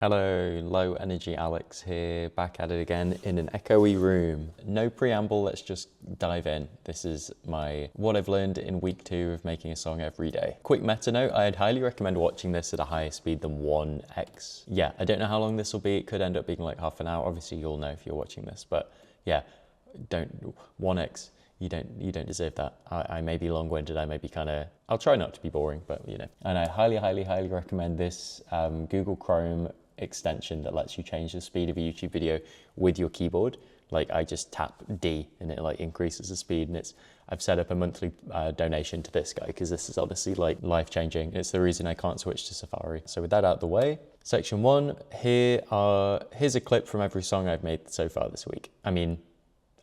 Hello, low energy Alex here, back at it again in an echoey room. No preamble, let's just dive in. This is what I've learned in week 2 of making a song every day. Quick meta note, I'd highly recommend watching this at a higher speed than 1x. Yeah, I don't know how long this will be, it could end up being like half an hour. Obviously you'll know if you're watching this, but yeah, don't, 1x. You don't deserve that. I may be long-winded, I may be I'll try not to be boring, but you know. And I highly recommend this Google Chrome extension that lets you change the speed of a YouTube video with your keyboard. Like I just tap D and it like increases the speed, and I've set up a monthly donation to this guy because this is honestly like life-changing. It's the reason I can't switch to Safari. So with that out of the way, section 1, here's a clip from every song I've made so far this week. I mean,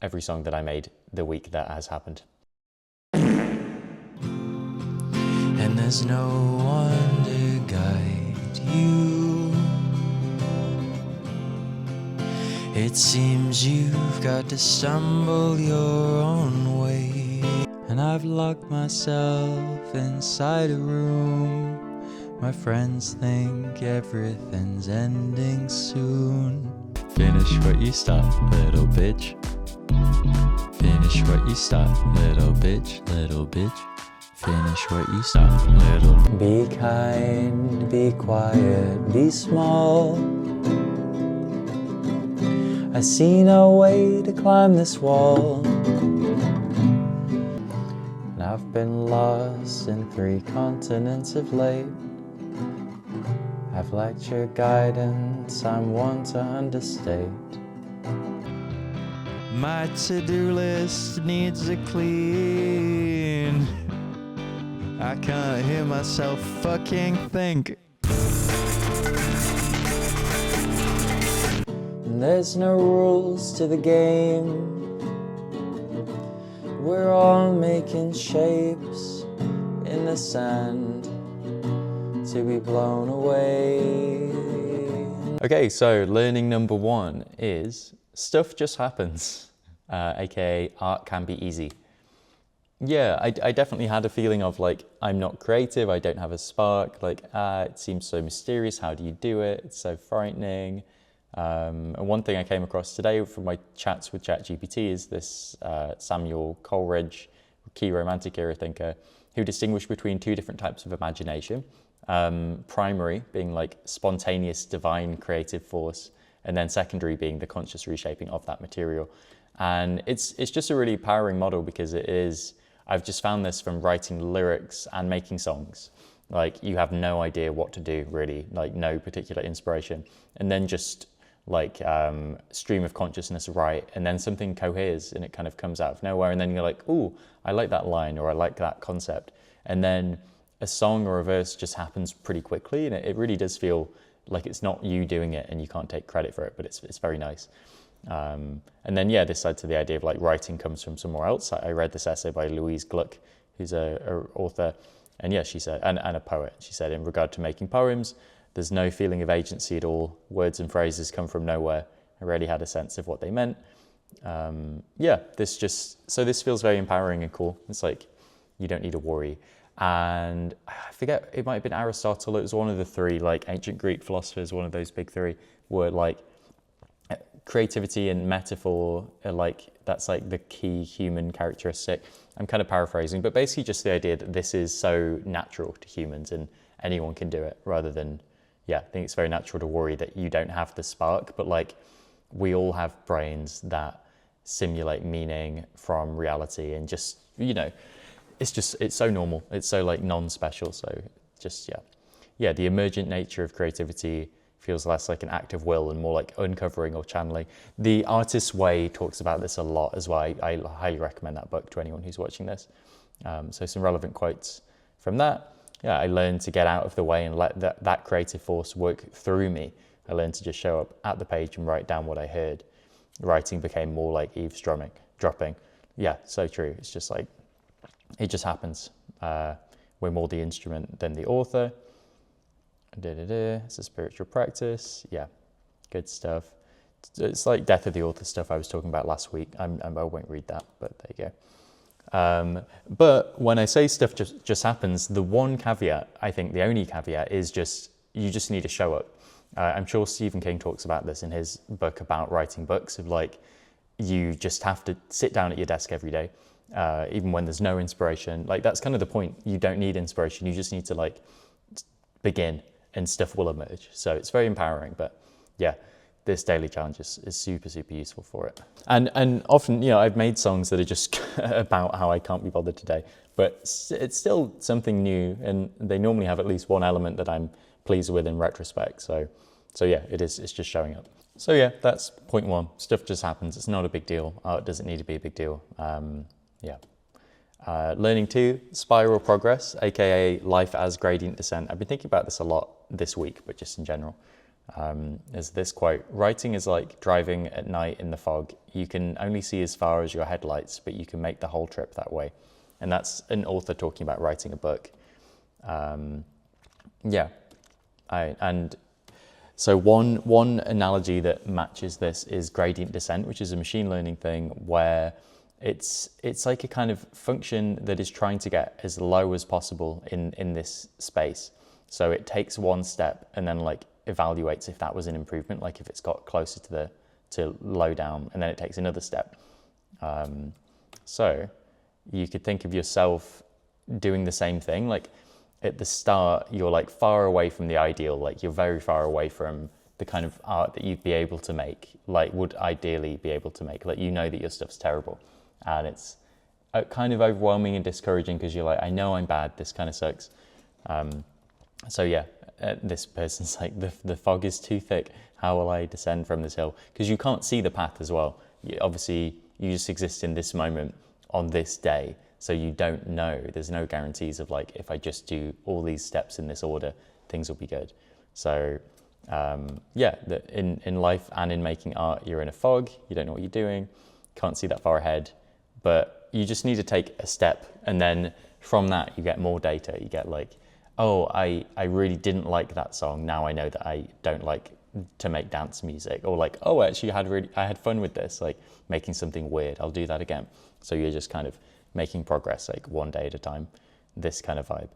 every song that I made the week that has happened. And there's no one to guide you. It seems you've got to stumble your own way. And I've locked myself inside a room. My friends think everything's ending soon. Finish what you start, little bitch. Finish what you start, little bitch, little bitch. Finish what you start, little. Be kind, be quiet, be small. I see no way to climb this wall. And I've been lost in 3 continents of late. I've lacked your guidance, I'm one to understate. My to-do list needs a clean. I can't hear myself fucking think. There's no rules to the game. We're all making shapes in the sand to be blown away. Okay, so learning number 1 is stuff just happens, aka art can be easy. Yeah, I definitely had a feeling of like, I'm not creative, I don't have a spark, like, it seems so mysterious, how do you do it? It's so frightening. And one thing I came across today from my chats with ChatGPT is this Samuel Coleridge, key Romantic era thinker, who distinguished between 2 different types of imagination. Primary being like spontaneous, divine, creative force, and then secondary being the conscious reshaping of that material. And it's just a really empowering model because it is, I've just found this from writing lyrics and making songs. Like you have no idea what to do really, like no particular inspiration. And then just like stream of consciousness right, and then something coheres and it kind of comes out of nowhere, and then you're like, ooh, I like that line, or I like that concept. And then a song or a verse just happens pretty quickly, and it really does feel like it's not you doing it and you can't take credit for it, but it's very nice. And then yeah, this led to the idea of like writing comes from somewhere else. I read this essay by Louise Gluck, who's a author, and yeah, she said, and a poet. She said, in regard to making poems, there's no feeling of agency at all. Words and phrases come from nowhere. I rarely had a sense of what they meant. Yeah, this feels very empowering and cool. It's like, you don't need to worry. And I forget, it might have been Aristotle. It was one of the 3 like ancient Greek philosophers, one of those big 3, were like, creativity and metaphor are like, that's like the key human characteristic. I'm kind of paraphrasing, but basically just the idea that this is so natural to humans and anyone can do it, rather than, yeah, I think it's very natural to worry that you don't have the spark, but like we all have brains that simulate meaning from reality, and just, you know, it's so normal. It's so like non-special. So just, yeah, the emergent nature of creativity feels less like an act of will and more like uncovering or channeling. The Artist's Way talks about this a lot as well. I highly recommend that book to anyone who's watching this. So some relevant quotes from that. Yeah, I learned to get out of the way and let that creative force work through me. I learned to just show up at the page and write down what I heard. Writing became more like dropping. Yeah, so true. It's just like, it just happens. We're more the instrument than the author. It's a spiritual practice. Yeah, good stuff. It's like death of the author stuff I was talking about last week. I won't read that, but there you go. But when I say stuff just happens, the one caveat, I think the only caveat is just, you just need to show up. I'm sure Stephen King talks about this in his book about writing books, of like, you just have to sit down at your desk every day, even when there's no inspiration. Like, that's kind of the point. You don't need inspiration. You just need to like begin and stuff will emerge. So it's very empowering. But yeah, this daily challenge is super, super useful for it. And often, you know, I've made songs that are just about how I can't be bothered today, but it's still something new, and they normally have at least one element that I'm pleased with in retrospect. So yeah, it's just showing up. So yeah, that's point one. Stuff just happens. It's not a big deal. Art doesn't need to be a big deal. Learning two, spiral progress, aka life as gradient descent. I've been thinking about this a lot this week, but just in general. Is this quote: writing is like driving at night in the fog. You can only see as far as your headlights, but you can make the whole trip that way. And that's an author talking about writing a book. So one analogy that matches this is gradient descent, which is a machine learning thing where it's like a kind of function that is trying to get as low as possible in this space. So it takes one step and then like evaluates if that was an improvement, like if it's got closer to low down, and then it takes another step. So you could think of yourself doing the same thing. Like at the start, you're like far away from the ideal, like you're very far away from the kind of art that you'd be able to make, like would ideally be able to make. Like, you know that your stuff's terrible, and it's kind of overwhelming and discouraging because you're like, I know I'm bad, this kind of sucks. So yeah, this person's like, the fog is too thick. How will I descend from this hill? Because you can't see the path as well. Obviously, you just exist in this moment on this day. So you don't know. There's no guarantees of like, if I just do all these steps in this order, things will be good. So in life and in making art, you're in a fog. You don't know what you're doing. Can't see that far ahead. But you just need to take a step. And then from that, you get more data. You get like, oh, I really didn't like that song. Now I know that I don't like to make dance music. Or like, oh, actually I had fun with this, like making something weird. I'll do that again. So you're just kind of making progress, like one day at a time, this kind of vibe,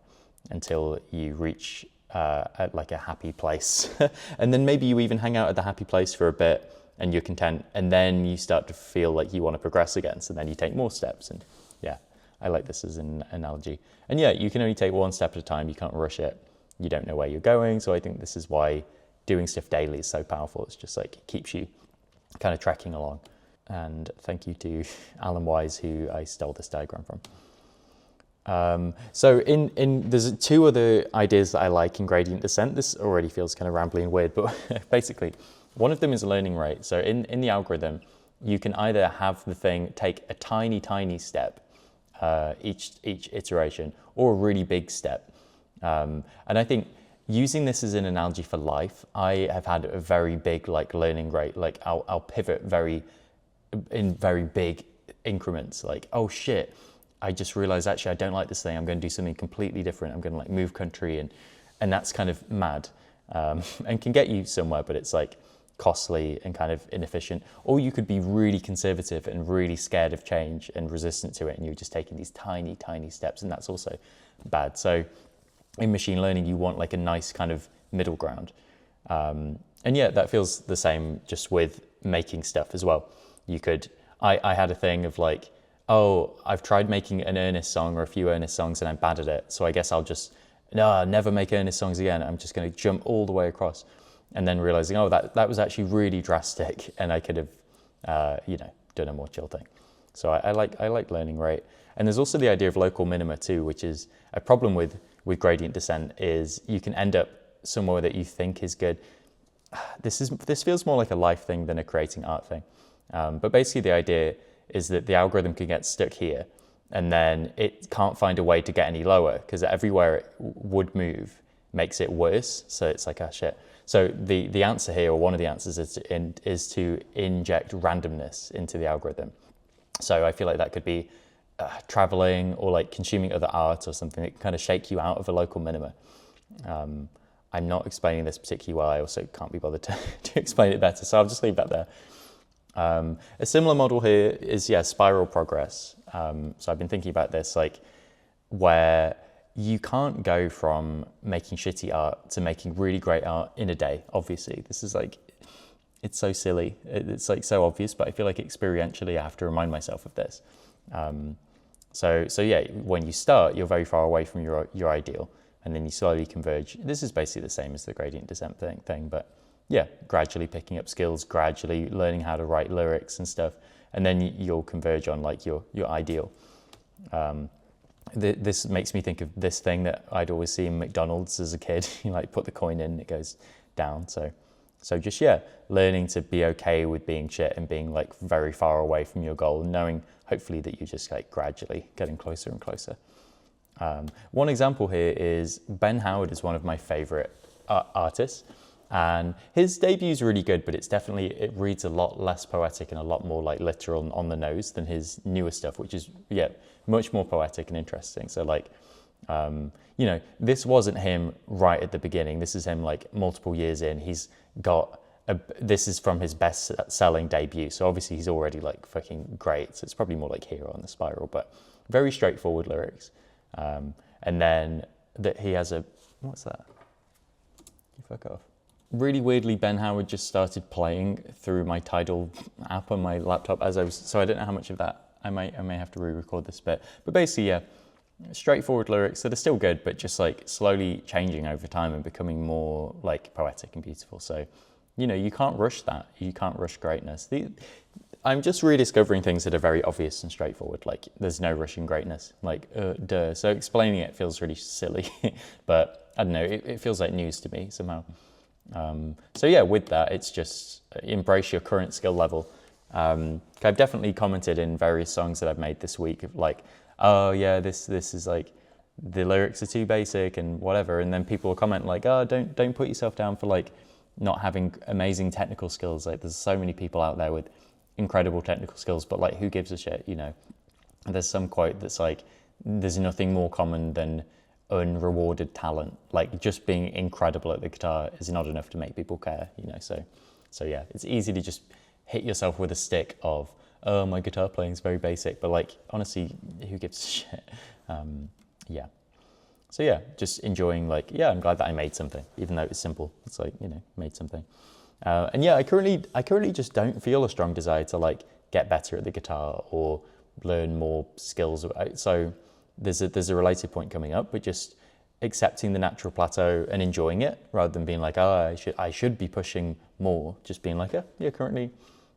until you reach like a happy place. And then maybe you even hang out at the happy place for a bit and you're content, and then you start to feel like you want to progress again. So then you take more steps. And yeah, I like this as an analogy. And yeah, you can only take one step at a time. You can't rush it. You don't know where you're going. So I think this is why doing stuff daily is so powerful. It's just like, it keeps you kind of tracking along. And thank you to Alan Wise, who I stole this diagram from. So there's two other ideas that I like in gradient descent. This already feels kind of rambly and weird, but basically one of them is learning rate. So in the algorithm, you can either have the thing take a tiny, tiny step each iteration, or a really big step. And I think using this as an analogy for life, I have had a very big like learning rate. Like I'll pivot in very big increments. Like, oh shit, I just realized actually I don't like this thing. I'm going to do something completely different. I'm going to like move country, and that's kind of mad, and can get you somewhere, but it's like costly and kind of inefficient. Or you could be really conservative and really scared of change and resistant to it, and you're just taking these tiny, tiny steps, and that's also bad. So in machine learning, you want like a nice kind of middle ground. And yeah, that feels the same just with making stuff as well. You could, I had a thing of like, oh, I've tried making an earnest song or a few earnest songs and I'm bad at it. So I guess I'll never make earnest songs again. I'm just going to jump all the way across. And then realizing, oh, that was actually really drastic, and I could have, done a more chill thing. So I like learning rate. And there's also the idea of local minima too, which is a problem with gradient descent, is you can end up somewhere that you think is good. This feels more like a life thing than a creating art thing. But basically the idea is that the algorithm can get stuck here, and then it can't find a way to get any lower, because everywhere it would move makes it worse. So it's like, oh shit. So the answer here, or one of the answers, is to inject randomness into the algorithm. So I feel like that could be traveling, or like consuming other art or something that can kind of shake you out of a local minima. I'm not explaining this particularly well. I also can't be bothered to explain it better, so I'll just leave that there. A similar model here is, spiral progress. So I've been thinking about this, like where you can't go from making shitty art to making really great art in a day, obviously. This is like, it's so silly. It's like so obvious, but I feel like experientially I have to remind myself of this. So yeah, when you start, you're very far away from your ideal, and then you slowly converge. This is basically the same as the gradient descent thing, but yeah, gradually picking up skills, gradually learning how to write lyrics and stuff, and then you'll converge on like your ideal. This makes me think of this thing that I'd always see in McDonald's as a kid. You like put the coin in, it goes down. So just, yeah, learning to be okay with being shit and being like very far away from your goal, knowing hopefully that you're just like gradually getting closer and closer. One example here is Ben Howard is one of my favorite artists, and his debut is really good, but it reads a lot less poetic and a lot more like literal on the nose than his newer stuff, which is, yeah, much more poetic and interesting. So like, you know, this wasn't him right at the beginning. This is him like multiple years in. He's got this is from his best-selling debut, so obviously he's already like fucking great. So it's probably more like Hero on the Spiral, but very straightforward lyrics. And then that he has what's that? You fuck off. Really weirdly, Ben Howard just started playing through my Tidal app on my laptop so I don't know how much of that I may have to re-record this bit, but basically, yeah, straightforward lyrics that are still good, but just like slowly changing over time and becoming more like poetic and beautiful. So, you know, you can't rush that. You can't rush greatness. I'm just rediscovering things that are very obvious and straightforward. Like there's no rushing greatness, like duh. So explaining it feels really silly, but I don't know, it feels like news to me somehow. So yeah, with that, it's just embrace your current skill level. I've definitely commented in various songs that I've made this week of like, oh yeah, this is like, the lyrics are too basic and whatever. And then people will comment like, oh, don't put yourself down for like not having amazing technical skills. Like there's so many people out there with incredible technical skills, but like who gives a shit, you know? And there's some quote that's like, there's nothing more common than unrewarded talent. Like just being incredible at the guitar is not enough to make people care, you know? So yeah, it's easy to just hit yourself with a stick of, oh, my guitar playing is very basic, but like, honestly, who gives a shit? Yeah. So yeah, just enjoying like, yeah, I'm glad that I made something, even though it was simple. It's like, you know, made something. And yeah, I currently just don't feel a strong desire to like get better at the guitar or learn more skills. So there's a related point coming up, but just accepting the natural plateau and enjoying it rather than being like, oh, I should be pushing more. Just being like, yeah, currently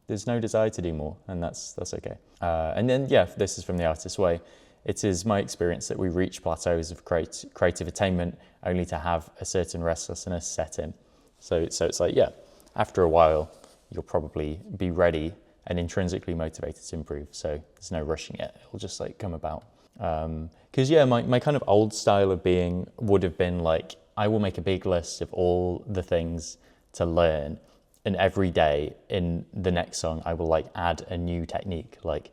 there's no desire to do more, and that's okay. And then yeah, this is from the Artist's Way. It is my experience that we reach plateaus of creative attainment only to have a certain restlessness set in. So it's like, yeah, after a while, you'll probably be ready and intrinsically motivated to improve. So there's no rushing it. It'll just like come about. Because yeah, my kind of old style of being would have been like, I will make a big list of all the things to learn, and every day in the next song, I will like add a new technique, like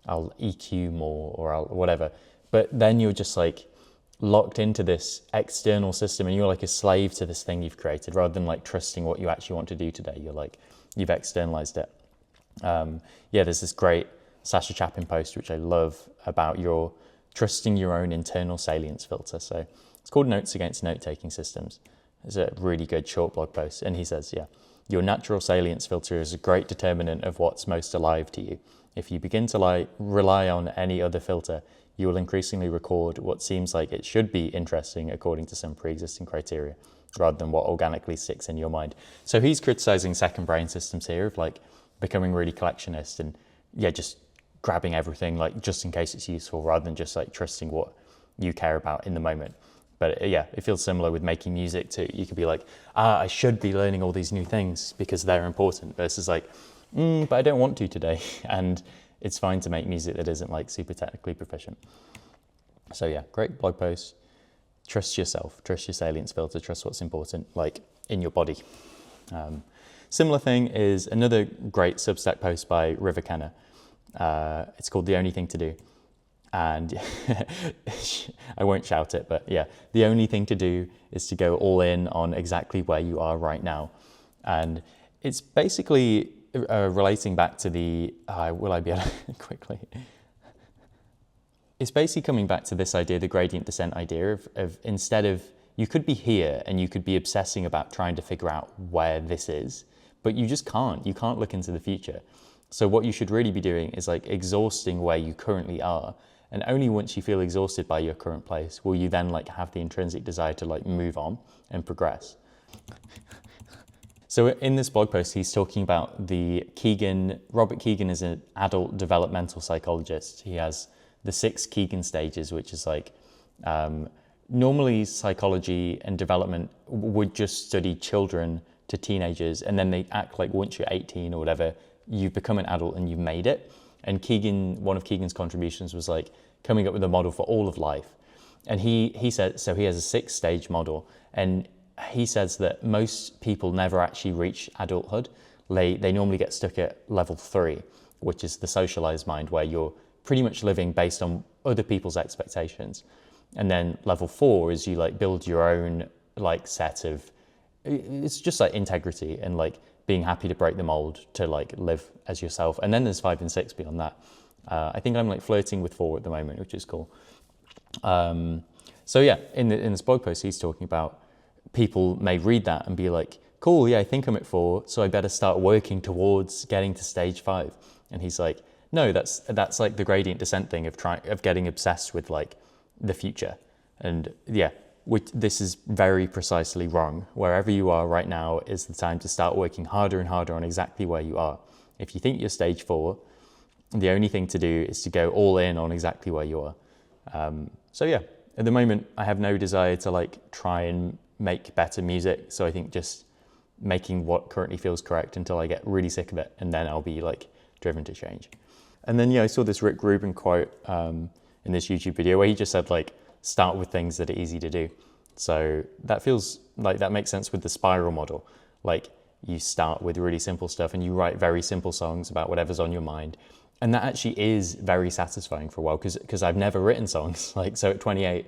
I'll EQ more or I'll whatever. But then you're just like locked into this external system and you're like a slave to this thing you've created rather than like trusting what you actually want to do today. You're like, you've externalized it. Yeah, there's this great Sasha Chapin post, which I love, about your trusting your own internal salience filter. So it's called Notes Against Note-Taking Systems. It's a really good short blog post. And he says, yeah, your natural salience filter is a great determinant of what's most alive to you. If you begin to rely on any other filter, you will increasingly record what seems like it should be interesting according to some pre-existing criteria, rather than what organically sticks in your mind. So he's criticizing second brain systems here of like becoming really collectionist and yeah, just grabbing everything like just in case it's useful rather than just like trusting what you care about in the moment. But yeah, it feels similar with making music too. You could be like, I should be learning all these new things because they're important, versus like, but I don't want to today. And it's fine to make music that isn't like super technically proficient. So yeah, great blog post. Trust yourself, trust your salience filter, trust what's important, like in your body. Similar thing is another great Substack post by River Kenner. It's called The Only Thing to Do. And I won't shout it, but yeah, the only thing to do is to go all in on exactly where you are right now. And it's basically relating back to the, will I be able to quickly? it's basically coming back to this idea, the gradient descent idea of instead of, you could be here and you could be obsessing about trying to figure out where this is, but you just can't. You can't look into the future. So what you should really be doing is like exhausting where you currently are. And only once you feel exhausted by your current place will you then like have the intrinsic desire to like move on and progress. So in this blog post, he's talking about Robert Keagan is an adult developmental psychologist. He has the 6 Keagan stages, which is like, normally psychology and development would just study children to teenagers, and then they act like once you're 18 or whatever, you've become an adult and you've made it. And Keagan, one of Keagan's contributions was like coming up with a model for all of life. And he said, so he has a 6-stage model, and he says that most people never actually reach adulthood. They normally get stuck at level 3, which is the socialized mind, where you're pretty much living based on other people's expectations. And then level 4 is you like build your own like set of, it's just like integrity and like being happy to break the mold to like live as yourself. And then there's 5 and 6 beyond that. I think I'm like flirting with 4 at the moment, which is cool. So yeah, in this blog post, he's talking about people may read that and be like, cool, yeah, I think I'm at 4, so I better start working towards getting to stage 5. And he's like, no, that's like the gradient descent thing of getting obsessed with like the future. And yeah, this is very precisely wrong. Wherever you are right now is the time to start working harder and harder on exactly where you are. If you think you're stage 4, the only thing to do is to go all in on exactly where you are. So yeah, at the moment, I have no desire to like try and make better music. So I think just making what currently feels correct until I get really sick of it, and then I'll be like driven to change. And then yeah, I saw this Rick Rubin quote in this YouTube video where he just said like, start with things that are easy to do. So that feels like that makes sense with the spiral model. Like you start with really simple stuff and you write very simple songs about whatever's on your mind. And that actually is very satisfying for a while because I've never written songs. Like, so at 28,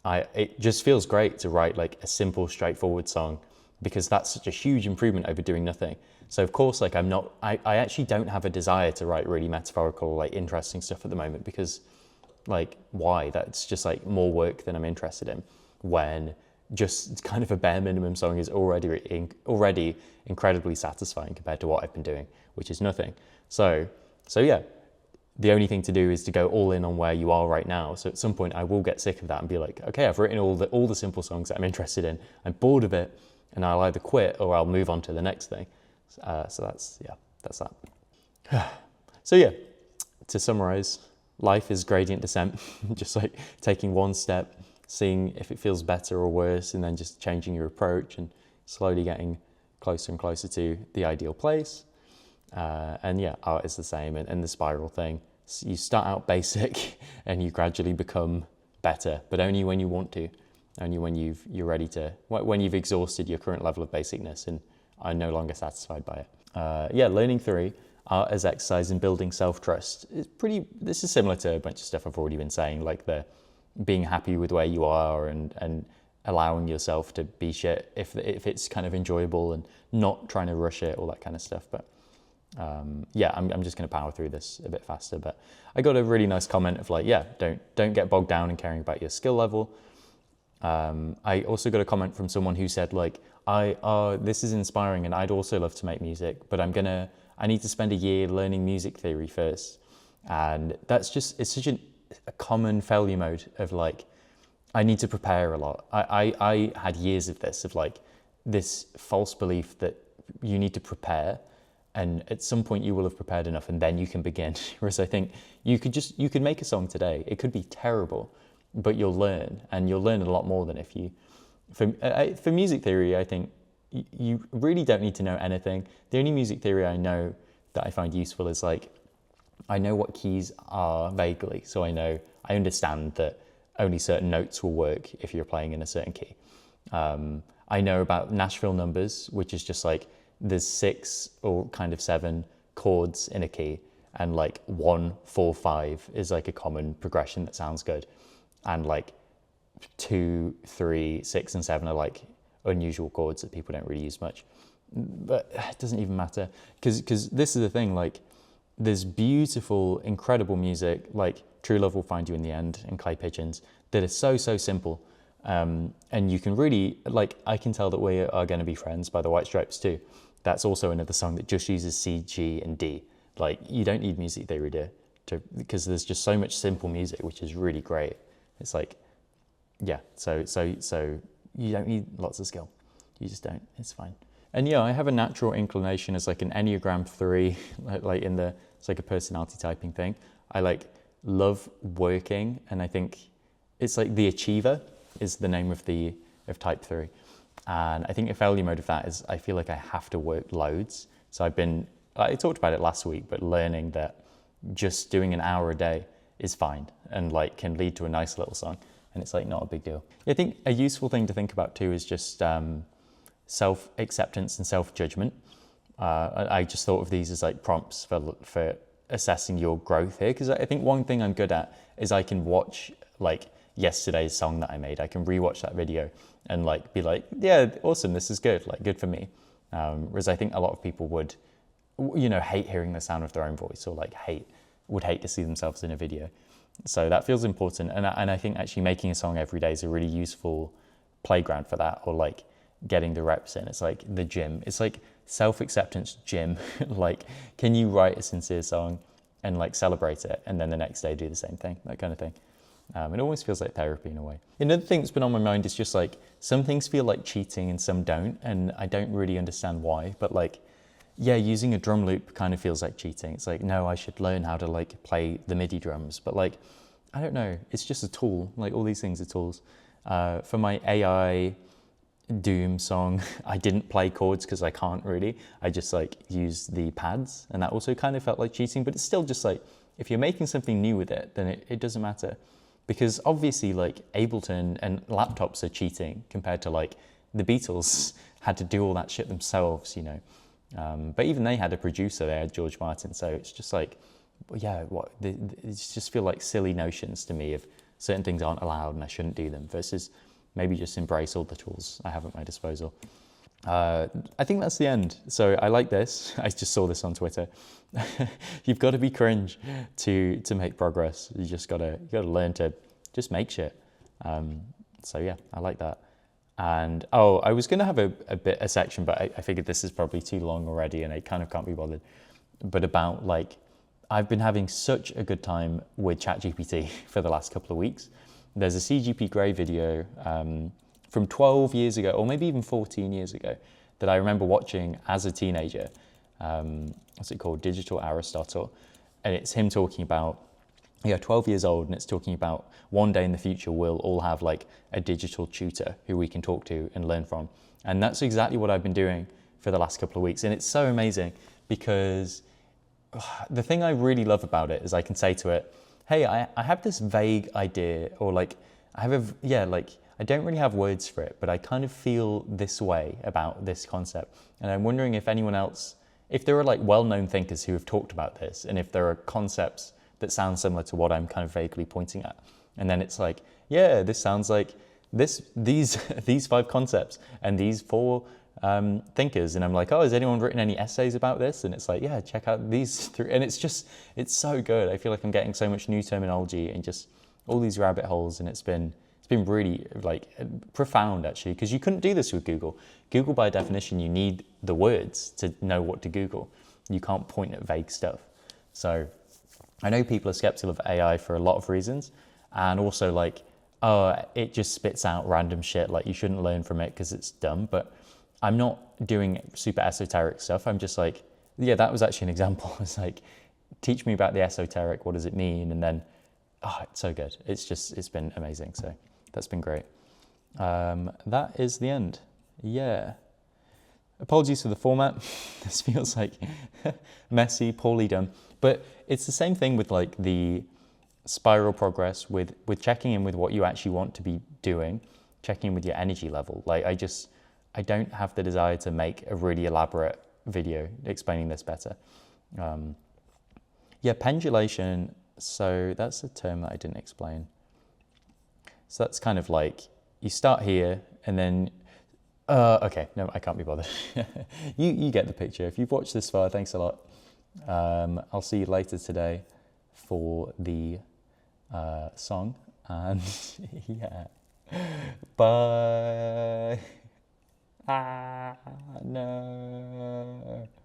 it just feels great to write like a simple, straightforward song, because that's such a huge improvement over doing nothing. So of course, like I actually don't have a desire to write really metaphorical, like interesting stuff at the moment, because like, why? That's just like more work than I'm interested in, when just kind of a bare minimum song is already incredibly satisfying compared to what I've been doing, which is nothing. So yeah, the only thing to do is to go all in on where you are right now. So at some point I will get sick of that and be like, okay, I've written all the simple songs that I'm interested in. I'm bored of it, and I'll either quit or I'll move on to the next thing. So that's that. So yeah, to summarize, life is gradient descent, just like taking one step, seeing if it feels better or worse, and then just changing your approach and slowly getting closer and closer to the ideal place. And yeah, art is the same, and the spiral thing. So you start out basic and you gradually become better, but only when you want to, only when you're ready to, when you've exhausted your current level of basicness and are no longer satisfied by it. Yeah, learning 3, art as exercise in building self-trust. This is similar to a bunch of stuff I've already been saying, like the being happy with where you are and allowing yourself to be shit if it's kind of enjoyable and not trying to rush it, all that kind of stuff. But yeah, I'm just going to power through this a bit faster. But I got a really nice comment of like, yeah, don't get bogged down in caring about your skill level. I also got a comment from someone who said like, this is inspiring and I'd also love to make music, but I need to spend a year learning music theory first. And it's such a common failure mode of like, I need to prepare a lot. I had years of this, of like this false belief that you need to prepare, and at some point you will have prepared enough and then you can begin. Whereas I think you could make a song today. It could be terrible, but you'll learn, and you'll learn a lot more than if you, for music theory, I think you really don't need to know anything. The only music theory I know that I find useful is like, I know what keys are vaguely. So I understand that only certain notes will work if you're playing in a certain key. I know about Nashville numbers, which is just like, there's 6 or kind of 7 chords in a key, and like 1, 4, 5 is like a common progression that sounds good. And like 2, 3, 6, and 7 are like unusual chords that people don't really use much. But it doesn't even matter, because this is the thing, like there's beautiful, incredible music, like True Love Will Find You in the End and Clay Pigeons that are so simple. And you can really, like, I can tell that We Are Gonna Be Friends by the White Stripes too. That's also another song that just uses C, G, and D. Like, you don't need music theory because there's just so much simple music, which is really great. It's like, yeah, so you don't need lots of skill. You just don't, it's fine. And yeah, I have a natural inclination as like an Enneagram 3, like it's like a personality typing thing. I like love working, and I think it's like the achiever is the name of type 3. And I think a failure mode of that is I feel like I have to work loads. So I talked about it last week, but learning that just doing an hour a day is fine and like can lead to a nice little song. And it's like not a big deal. I think a useful thing to think about too is just self-acceptance and self-judgment. I just thought of these as like prompts for assessing your growth here, because I think one thing I'm good at is I can watch like yesterday's song that I made. I can rewatch that video and like be like, yeah, awesome, this is good, like good for me. Whereas I think a lot of people would, hate hearing the sound of their own voice, or like would hate to see themselves in a video. So that feels important. And I think actually making a song every day is a really useful playground for that, or like getting the reps in. It's like the gym. It's like self-acceptance gym. Like, can you write a sincere song and like celebrate it, and then the next day do the same thing, that kind of thing. It almost feels like therapy in a way. Another thing that's been on my mind is just like some things feel like cheating and some don't, and I don't really understand why, but like, yeah, using a drum loop kind of feels like cheating. It's like, no, I should learn how to like play the MIDI drums, but like, I don't know, it's just a tool. Like all these things are tools. For my AI Doom song, I didn't play chords because I can't really. I just like used the pads, and that also kind of felt like cheating, but it's still just like, if you're making something new with it, then it doesn't matter. Because obviously like Ableton and laptops are cheating compared to like the Beatles had to do all that shit themselves, But even they had a producer, they had George Martin. So it's just like, yeah, it just feel like silly notions to me of certain things aren't allowed and I shouldn't do them, versus maybe just embrace all the tools I have at my disposal. I think that's the end. So I like this. I just saw this on Twitter. You've got to be cringe to make progress. You gotta learn to just make shit. So yeah, I like that. And I was gonna have a section, but I figured this is probably too long already, and I kind of can't be bothered. But about like, I've been having such a good time with ChatGPT for the last couple of weeks. There's a CGP Grey video from 12 years ago, or maybe even 14 years ago, that I remember watching as a teenager. What's it called? Digital Aristotle. And it's him talking about, 12 years old, and it's talking about one day in the future we'll all have like a digital tutor who we can talk to and learn from. And that's exactly what I've been doing for the last couple of weeks. And it's so amazing because the thing I really love about it is I can say to it, hey, I have this vague idea, or like, I don't really have words for it, but I kind of feel this way about this concept. And I'm wondering if anyone else, if there are like well-known thinkers who have talked about this, and if there are concepts that sound similar to what I'm kind of vaguely pointing at. And then it's like, yeah, this sounds like these 5 concepts and these 4 thinkers. And I'm like, oh, has anyone written any essays about this? And it's like, yeah, check out these 3. And it's so good. I feel like I'm getting so much new terminology and just all these rabbit holes. And it's been really like profound actually, because you couldn't do this with Google. Google, by definition, you need the words to know what to Google. You can't point at vague stuff. So I know people are skeptical of AI for a lot of reasons, and also like, oh, it just spits out random shit, like you shouldn't learn from it because it's dumb. But I'm not doing super esoteric stuff. I'm just like, yeah, that was actually an example. It's like, teach me about the esoteric, what does it mean? And then, it's so good. It's been amazing. So that's been great. That is the end. Yeah. Apologies for the format. This feels like messy, poorly done. But it's the same thing with like the spiral progress, with checking in with what you actually want to be doing, checking in with your energy level. Like I don't have the desire to make a really elaborate video explaining this better. Pendulation. So that's a term that I didn't explain. So that's kind of like, you start here and then, okay, no, I can't be bothered. You get the picture. If you've watched this far, thanks a lot. I'll see you later today for the song, and yeah, bye. Ah, no.